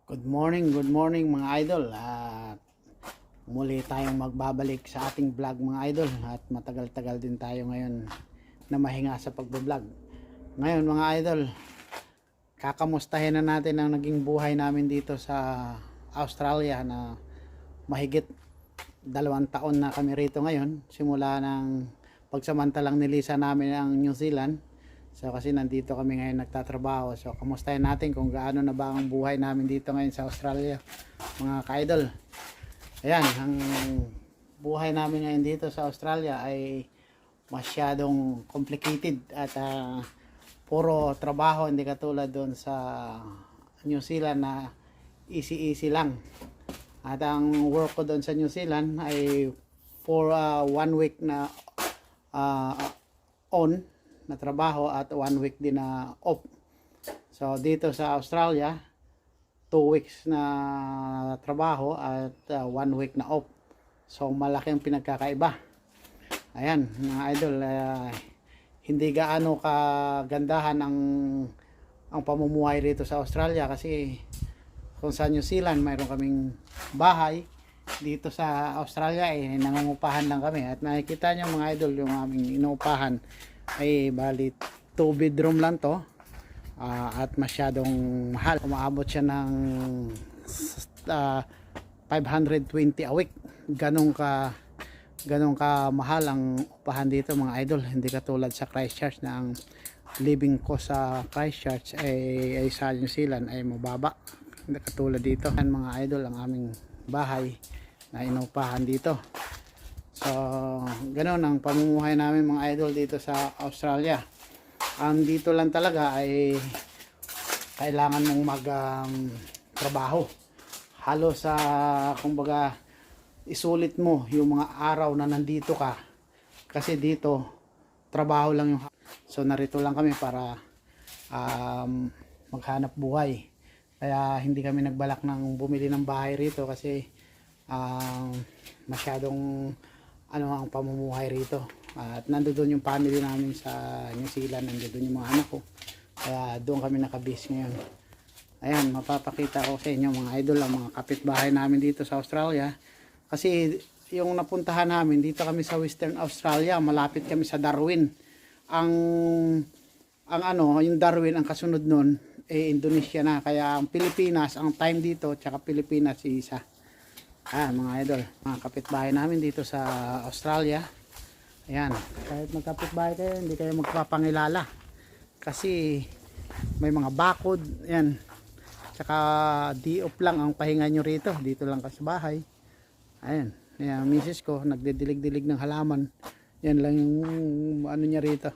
Good morning mga idol. Muli tayong magbabalik sa ating vlog mga idol at matagal-tagal din tayo ngayon na mahinga sa pagbablog. Ngayon mga idol, kakamustahin na natin ang naging buhay namin dito sa Australia na mahigit 2 taon na kami rito ngayon. Simula ng pagsamantalang nilisa namin ang New Zealand. So kasi nandito kami ngayon nagtatrabaho. So kamustahin natin kung gaano na ba ang buhay namin dito ngayon sa Australia mga ka-idol. Ayan, ang buhay namin ngayon dito sa Australia ay masyadong complicated at puro trabaho, hindi katulad doon sa New Zealand na easy lang. At ang work ko doon sa New Zealand ay for 1 week na on na trabaho at 1 week din na off. So dito sa Australia 2 weeks na trabaho at 1 week na off. So malaki ang pinagkakaiba. Ayan mga idol, hindi gaano kagandahan ang pamumuhay rito sa Australia kasi kung sa New Zealand mayroon kaming bahay, dito sa Australia nangungupahan lang kami. At nakikita nyo mga idol, yung aming inuupahan ay bali 2 bedroom lang to, at masyadong mahal. Umaabot siya ng 520 a week. Ganong ka mahal ang upahan dito mga idol. Hindi katulad sa Christchurch na ang living cost sa Christchurch ay sa New Zealand ay mababa. Hindi katulad dito. Yan mga idol ang aming bahay na inuupahan dito. So, ganoon ang pamumuhay namin mga idol dito sa Australia. Ang dito lang talaga ay kailangan mong trabaho. Halos sa kumbaga isulit mo yung mga araw na nandito ka. Kasi dito trabaho lang yung. So narito lang kami para maghanap buhay. Kaya hindi kami nagbalak ng bumili ng bahay rito kasi masyadong ang pamumuhay rito. At nandoon yung family namin sa New Zealand, nandoon yung mga anak ko. Kaya doon kami nakabase ngayon. Ayan, mapapakita ko sa inyo mga idol ang mga kapitbahay namin dito sa Australia. Kasi yung napuntahan namin, dito kami sa Western Australia, malapit kami sa Darwin. Yung Darwin, ang kasunod nun, Indonesia na. Kaya ang Pilipinas, ang time dito, tsaka Pilipinas isa. Mga idol, mga kapitbahay namin dito sa Australia. Ayan, kahit magkapitbahay kayo, hindi kayo magpapangilala. Kasi may mga bakod, ayan. Tsaka di-off lang ang pahinga nyo rito. Dito lang ka sa bahay. Ayan, ayan, misis ko, nagdidilig-dilig ng halaman. Yan lang yung niya rito.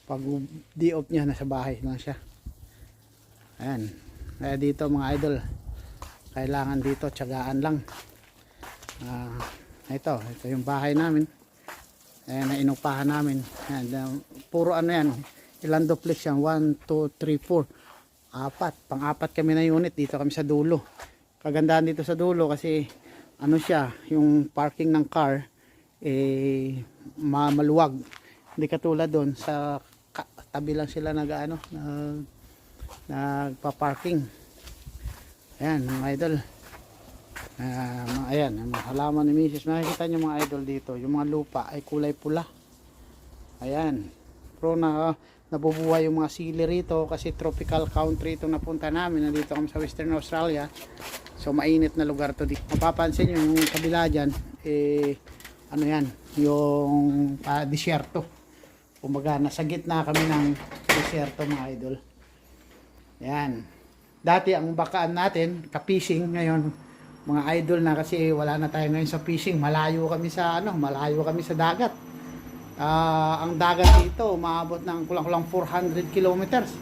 Pag di-off niya, nasa bahay lang siya. Ayan, kaya dito mga idol, kailangan dito, tiyagaan lang. Ito yung bahay namin. Ayan, na inupahan namin. Ayan, puro yan. Ilan duplex yan? 1, 2, 3, 4. 4. Pang-apat kami na unit. Dito kami sa dulo. Kagandahan dito sa dulo kasi siya, yung parking ng car maluwag. Hindi katulad doon sa tabi lang sila nagpa-parking. Ayan mga idol. Ayan, ang halaman ni Mrs. Makikita nyo mga idol dito, yung mga lupa ay kulay pula. Ayan, pero nabubuhay yung mga sili rito kasi tropical country itong napunta namin. Nandito kami sa Western Australia, so mainit na lugar to dito. Mapapansin nyo yung kabila dyan, yan, yung disyerto. Kumbaga nasa gitna kami ng disyerto mga idol. Ayan, dati ang bakaan natin ka-fishing, ngayon mga idol na kasi wala na tayo ngayon sa fishing. Malayo kami sa dagat. Ang dagat dito umaabot ng kulang-kulang 400 kilometers.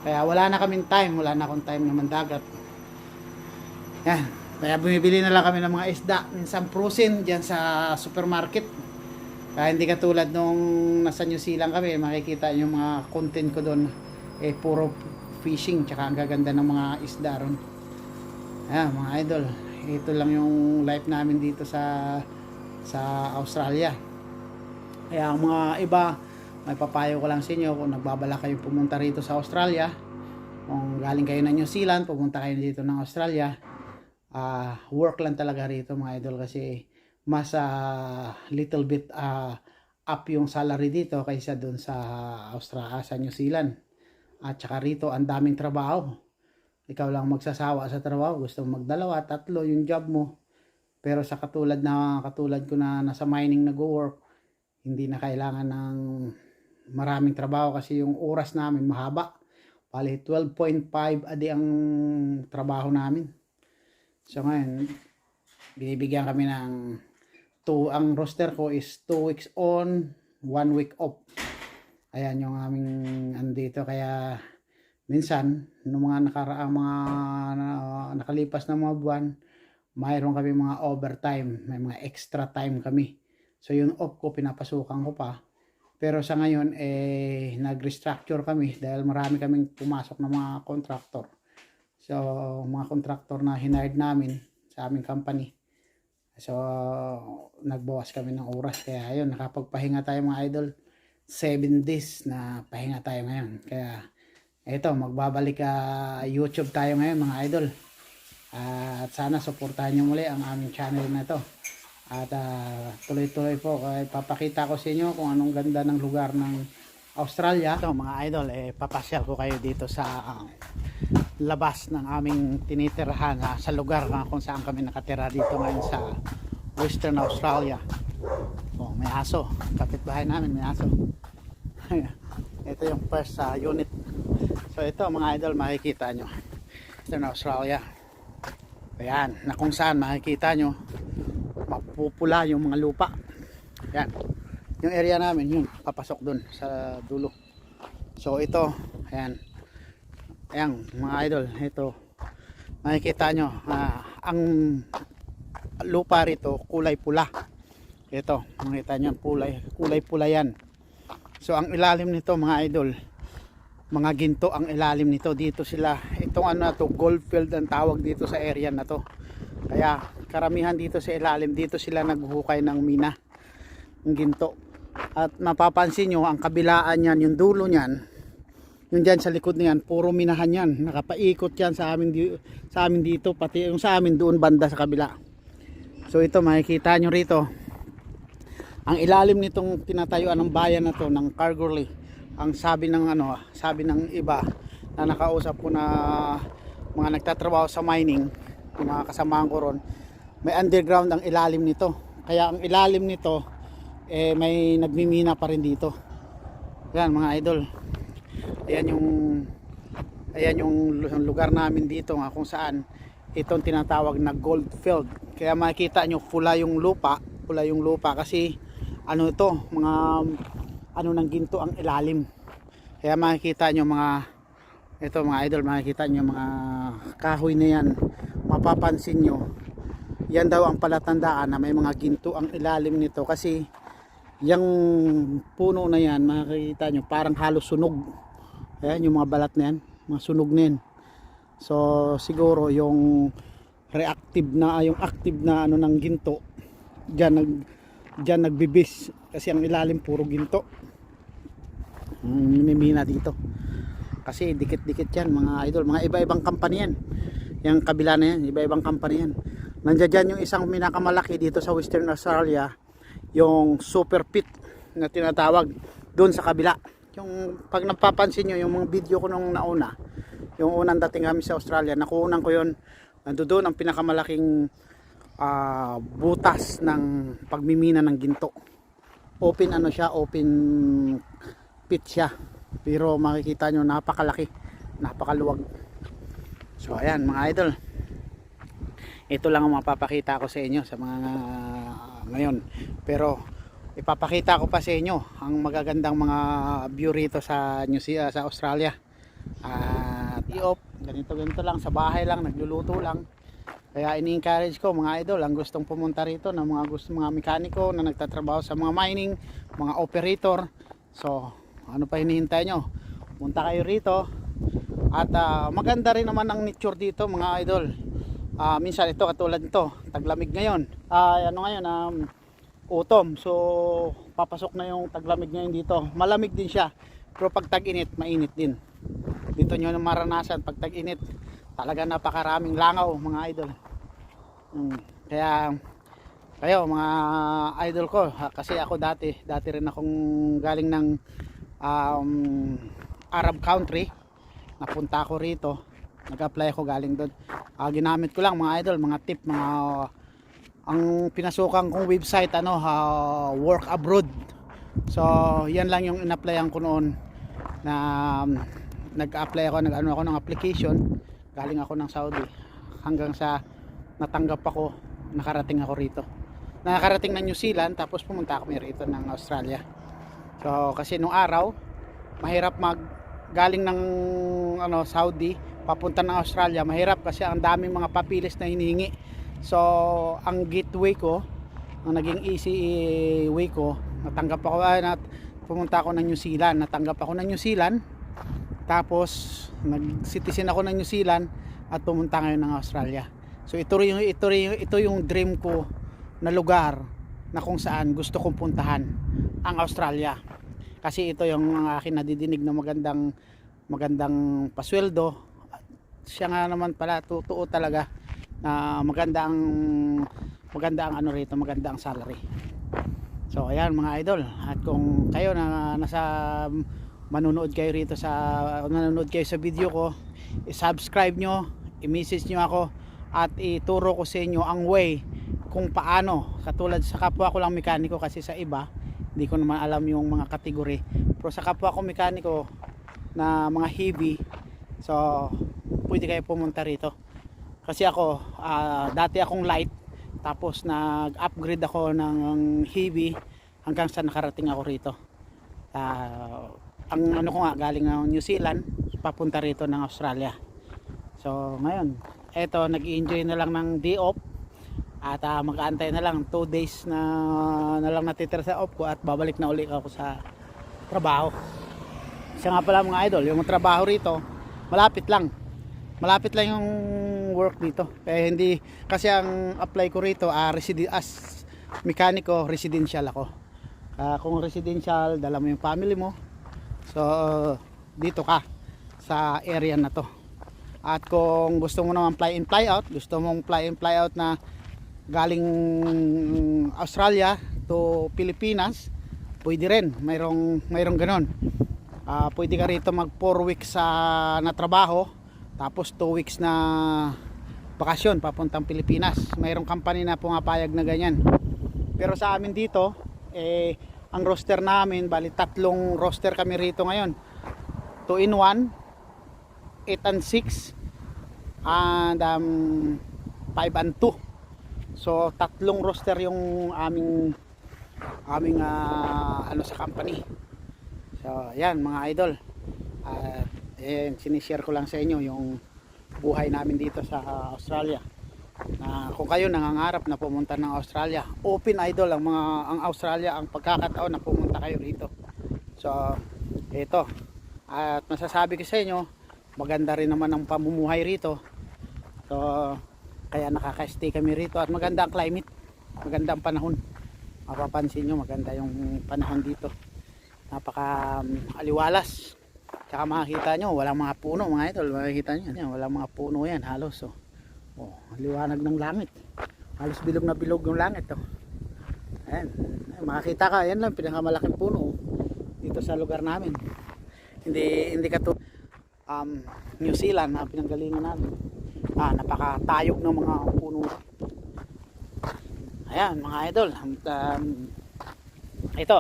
Kaya wala na akong time naman dagat. Yan. Kaya bumibili na lang kami ng mga isda, minsan frozen diyan sa supermarket. Kaya hindi katulad nung nasa New Zealand kami, makikita niyo mga content ko doon puro fishing, tsaka ang gaganda ng mga isda ron. Ayan mga idol, ito lang yung life namin dito sa Australia. Kaya ang mga iba, may papayo ko lang sa inyo kung nagbabala kayong pumunta rito sa Australia, Kung galing kayo ng New Zealand, pupunta kayo dito ng Australia, work lang talaga rito mga idol, kasi mas little bit up yung salary dito kaysa dun sa Australia, sa New Zealand. At saka rito ang daming trabaho, ikaw lang magsasawa sa trabaho, gusto mo magdalawa, tatlo yung job mo. Pero sa katulad ko na nasa mining nag-work, hindi na kailangan ng maraming trabaho kasi yung oras namin mahaba. Bali 12.5 adi ang trabaho namin. So ngayon, binibigyan kami ng ang roster ko is 2 weeks on, 1 week off. Ayan yung aming andito, kaya minsan nung mga nakaraang mga nakalipas na mga buwan, mayroon kami mga overtime, may mga extra time kami. So yung off ko pinapasukan ko pa. Pero sa ngayon nag-restructure kami dahil marami kaming pumasok na mga contractor. So mga contractor na hinired namin sa aming company. So nagbawas kami ng oras, kaya ayun, nakapagpahinga tayo mga idol. 7 days na pahinga tayo ngayon. Kaya eto, magbabalik YouTube tayo ngayon mga idol. At sana suportahan nyo muli ang aming channel na to. At tuloy-tuloy po, papakita ko sa inyo kung anong ganda ng lugar ng Australia. So mga idol, papasyal ko kayo dito sa labas ng aming tinitirahan, sa lugar kung saan kami nakatira dito ngayon sa Western Australia. Oh, may aso, kapitbahay namin may aso. Ito yung first unit. So ito mga idol, makikita nyo Western Australia. Ayan, na kung saan makikita nyo mapupula yung mga lupa. Ayan, yung area namin yun, papasok dun sa dulo. So ito, ayan, ayan mga idol, ito makikita nyo ang lupa rito kulay pula. Ito, makikita nyo kulay pula yan. So ang ilalim nito mga idol, mga ginto ang ilalim nito. Dito sila, itong ano na to, gold field ang tawag dito sa area na to. Kaya karamihan dito sa ilalim, dito sila naghuhukay ng mina ng ginto. At mapapansin nyo, ang kabilaan yan, yung dulo nyan, yung dyan sa likod niyan, puro minahan yan. Nakapaikot yan sa amin dito, pati yung sa amin doon banda sa kabila. So ito, makikita nyo rito, ang ilalim nitong tinatayuan ng bayan na to, ng Kalgoorlie. Ang sabi ng iba na nakausap ko na mga nagtatrabaho sa mining, yung mga kasamahan ko ron, may underground ang ilalim nito. Kaya ang ilalim nito may nagmimina pa rin dito. Yan mga idol, ayan yung lugar namin dito kung saan itong tinatawag na gold field. Kaya makikita nyo pula yung lupa kasi ano ito, mga ano ng ginto ang ilalim. Kaya makikita nyo ito mga idol, makikita nyo mga kahoy na yan, mapapansin nyo yan daw ang palatandaan na may mga ginto ang ilalim nito, kasi yung puno na yan makikita nyo parang halos sunog. Ayan yung mga balat na yan, mga sunog na yan. So siguro yung active na ano ng ginto dyan nagbibis, kasi ang ilalim puro ginto. Nimimina dito kasi dikit-dikit yan mga idol, mga iba-ibang company yan. Yung kabila na yan, iba-ibang company yan. Nandiyan dyan yung isang pinakamalaki dito sa Western Australia, yung super pit na tinatawag, doon sa kabila. Yung pag napapansin nyo yung mga video ko nung nauna, yung unang dating kami sa Australia, nakuunan ko yun, nandoon ang pinakamalaking butas ng pagmimina ng ginto. Open ano siya, open pit siya, pero makikita nyo napakalaki, napakaluwag. So ayan mga idol, ito lang ang mapapakita ko sa inyo sa mga ngayon, pero ipapakita ko pa sa inyo ang magagandang mga view rito sa sa Australia. Ganito lang sa bahay lang, nagluluto lang. Kaya ini-encourage ko mga idol, ang gustong pumunta rito, na mga mekaniko na nagtatrabaho sa mga mining, mga operator. So ano pa hinihintay nyo? Punta kayo rito. At maganda rin naman ang nature dito mga idol. Minsan ito katulad nito, taglamig ngayon. Autumn. So papasok na yung taglamig ngayon dito. Malamig din siya. Pero pag tag-init, mainit din. dito nyo na maranasan pag tag-init. Talaga napakaraming langaw mga idol. Kaya kayo mga idol ko, kasi ako dati rin akong galing ng Arab country. Napunta ako rito, nag-apply ako galing doon. Ginamit ko lang mga idol, mga tip, ang pinasukan kong website work abroad. So yan lang yung in-applyan ko noon, na nag-apply ako, nag-ano ako ng application. Galing ako ng Saudi hanggang sa natanggap ako, nakarating ako rito. Nakarating ng New Zealand, tapos pumunta kami rito ng Australia. So kasi nung araw mahirap galing ng Saudi papunta ng Australia, mahirap kasi ang daming mga papilis na hinihingi. So ang gateway ko, ang naging easy way ko, natanggap ako pumunta ako ng New Zealand, natanggap ako ng New Zealand, tapos nag-citizen ako ng New Zealand at pumunta ngayon ng Australia. So ito yung dream ko na lugar na kung saan gusto kong puntahan, ang Australia. Kasi ito yung akin nadidinig na magandang pasweldo. Siya nga naman pala, totoo talaga na maganda ang rito, maganda ang salary. So ayan mga idol, at kung kayo na manonood kayo sa video ko, i-subscribe nyo, i-message nyo ako, at ituro ko sa inyo ang way kung paano. Katulad sa kapwa ko lang mekaniko, kasi sa iba hindi ko naman alam yung mga kategory, pero sa kapwa ko mekaniko na mga heavy, so pwede kayo pumunta rito. Kasi ako dati akong light, tapos nag-upgrade ako ng heavy hanggang sa nakarating ako rito. Ang ano ko nga, galing ng New Zealand papunta rito ng Australia. So ngayon, eto, nag-i-enjoy na lang ng day off, at mag-aantay na lang 2 days na lang natitira sa off ko, at babalik na uli ako sa trabaho. Isa nga pala mga idol, yung trabaho rito malapit lang yung work dito. Kaya hindi, kasi ang apply ko rito as mekaniko, residential ako. Kung residential, dala mo yung family mo, so dito ka sa area na to. At kung gusto mo naman fly in fly out, gusto mong fly in fly out na galing Australia to Pilipinas, pwede rin, mayroong ganon. Pwede ka rito mag 4 weeks na trabaho, tapos 2 weeks na bakasyon papuntang Pilipinas. Mayroong company na pumapayag na ganyan. Pero sa amin dito, ang roster namin, bali 3 roster kami rito ngayon, 2 in 1, 8 and 6, and 5 and 2. So 3 roster yung aming sa company. So yan mga idol, sinishare ko lang sa inyo yung buhay namin dito sa Australia. Kung kayo nangangarap na pumunta ng Australia, open idol ang Australia, ang pagkakataon na pumunta kayo rito. So ito, at masasabi ko sa inyo, maganda rin naman ang pamumuhay rito. So kaya nakaka-stay kami rito, at maganda ang climate, maganda ang panahon. Mapapansin nyo, maganda yung panahon dito, napaka aliwalas. Tsaka makikita nyo, walang mga puno mga idol, makikita nyo yan, walang mga puno yan halos. Liwanag ng langit, halos bilog na bilog yung langit. Ayan, makikita ka, yan lang pinakamalaking puno dito sa lugar namin. Hindi katulad New Zealand na pinanggalingan namin, napakatayog ng mga puno. Ayan mga idol, ito,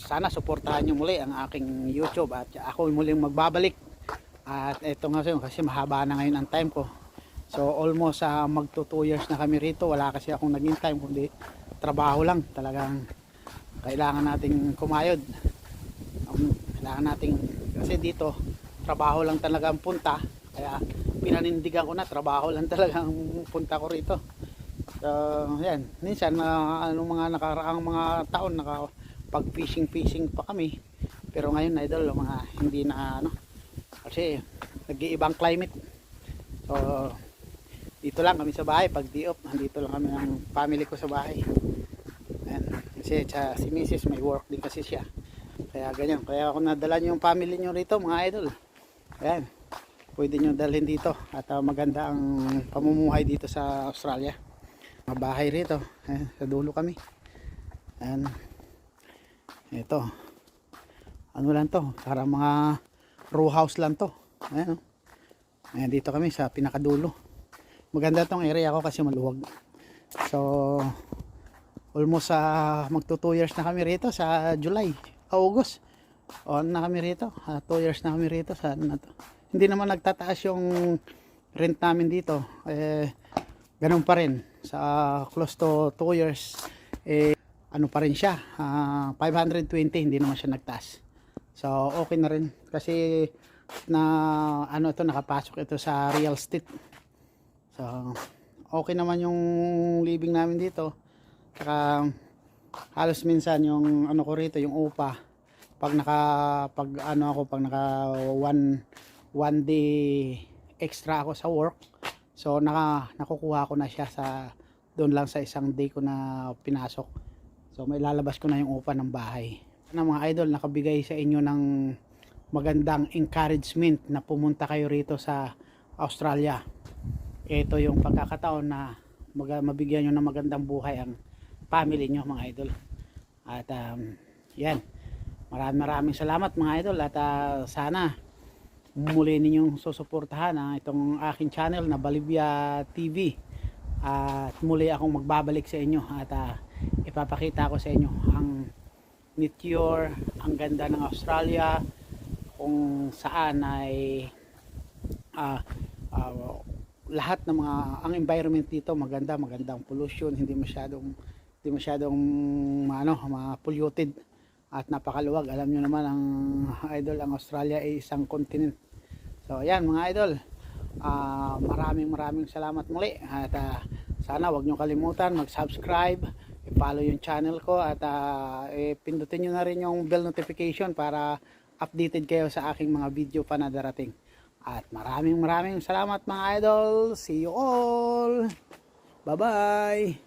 sana suportahan nyo muli ang aking YouTube, at ako muling magbabalik. At ito nga kasi mahaba na ngayon ang time ko. So almost magto 2 years na kami rito. Wala kasi akong naging time, kundi trabaho lang. Talagang kailangan nating kumayod. Kailangan nating, kasi dito trabaho lang talaga ang punta. Kaya pinanindigan ko na, trabaho lang talaga ang punta ko rito. So yan, minsan mga nakaraang mga taon pag fishing pa kami. Pero ngayon idol, mga hindi na kasi nag-iibang climate. So dito lang kami sa bahay pag di off, nandito lang kami ng family ko sa bahay. Ayan. Kasi si Mrs. may work din kasi siya, kaya ganyan. Kaya ako nadala nyo yung family nyo rito mga idol, Ayan, pwede nyo dalhin dito at maganda ang pamumuhay dito sa Australia. Mga bahay rito, ayan, sa dulo kami. Ayan, ito, ano lang to, parang mga row house lang to. Ayan, ayan, dito kami sa pinakadulo. Maganda tong area ko kasi maluwag. So almost magto 2 years na kami rito sa July, August. On na kami rito. 2 years na kami rito sa ano na to. Hindi naman nagtataas yung rent namin dito. Ganun pa rin sa close to 2 years. Ano pa rin siya, 520, hindi naman siya nagtaas. So okay na rin kasi na ano ito, nakapasok ito sa real estate. So okay naman yung living namin dito. Saka halos minsan yung ano ko rito, yung upa, pag naka one day extra ako sa work, so nakukuha ko na siya sa doon lang sa isang day ko na pinasok. So may lalabas ko na yung upa ng bahay. Na mga idol, nakabigay sa inyo ng magandang encouragement na pumunta kayo rito sa Australia. Ito yung pagkakataon na mabigyan nyo ng magandang buhay ang family nyo, mga idol. At yan, maraming salamat mga idol. At sana muli ninyong susuportahan itong aking channel na Balivia TV. At muli akong magbabalik sa inyo at ipapakita ko sa inyo ang nature, ang ganda ng Australia, kung saan ay lahat ng mga ang environment dito magandang pollution, hindi masyadong polluted at napakaluwag. Alam nyo naman ang idol, ang Australia ay isang continent. So ayan mga idol, maraming salamat muli at sana wag nyo kalimutan mag-subscribe, i-follow yung channel ko at pindutin nyo na rin yung bell notification para updated kayo sa aking mga video pa na darating. At maraming salamat mga idol. See you all. Bye bye.